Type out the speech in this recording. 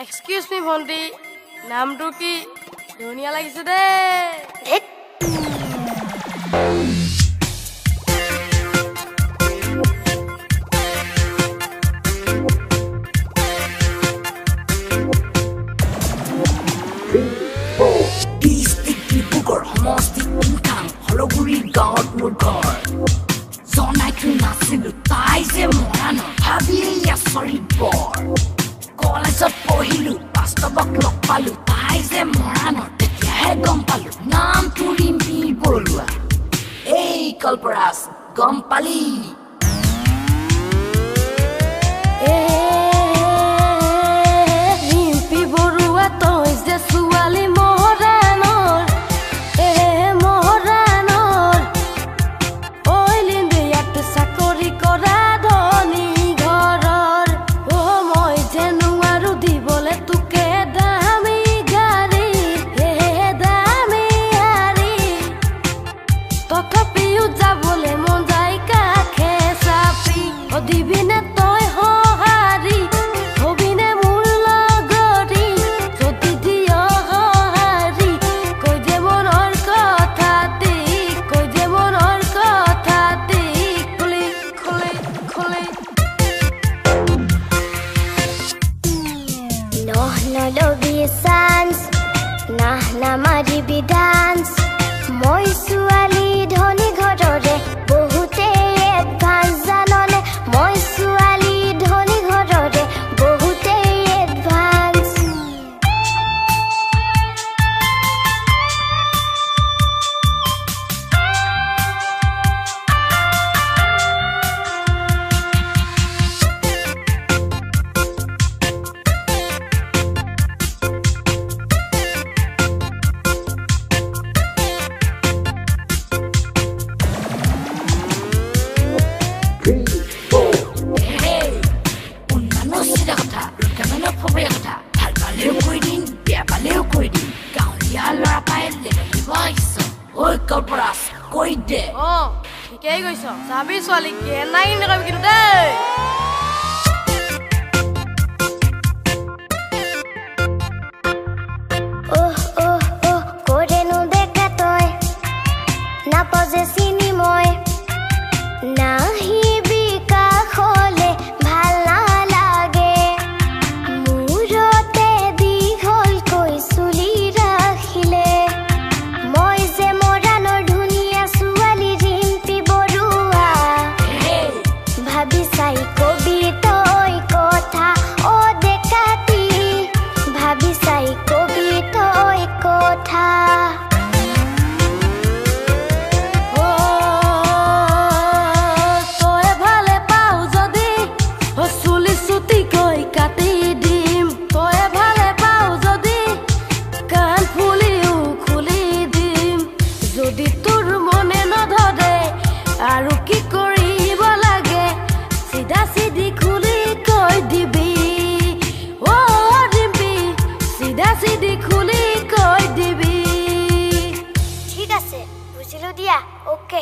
Excuse me, ভন্টি, নামটো কি ধুনীয়া লাগিছে দে। হলগুৰি গাঁৱত মোৰ ঘৰ জনাইতো নাছিলো তাই যে মৰাণ ভাবিয়েই আচৰিত বৰ কলেজত পঢ়িলো বাস্তৱক লগ পালো তাই যে মৰাণৰ তেতিয়াহে গম পালো নামটো ৰিম্পী বৰুৱা এই কল্পৰাজ গম পালি ৰিম্পী বৰুৱা তই যে ছোৱালী নামাৰিবি ডান্স মই ছোৱালী ধনী ঘৰৰে বহুতে এডভান্স জাননে মই ছোৱালী ধনী ঘৰৰে বহুতে এডভান্স কৈ দে ঠিকেই কৈছ চাবি ছোৱালী কেনাই নকবি কিন্তু দেই কৰেনো দেখা তই নাপজে চিনি মই নাহিবি কাষলে ভাল নালাগে মূৰতে দীঘলকৈ চুলি ৰাখিলে মই যে মৰাণৰ ধুনীয়া ছোৱালী ৰিম্পী বৰুৱা ভাবি চাই কবি তই কথা অ ডেকাতি ভাবি চাই কবি তই কথা আৰু কি কৰিব লাগে চিধা চিধি খুলি কৈ দিবি অ ৰিম্পী চিধা চিধি খুলি কৈ দিবি ঠিক আছে বুজিলো দিয়া ওকে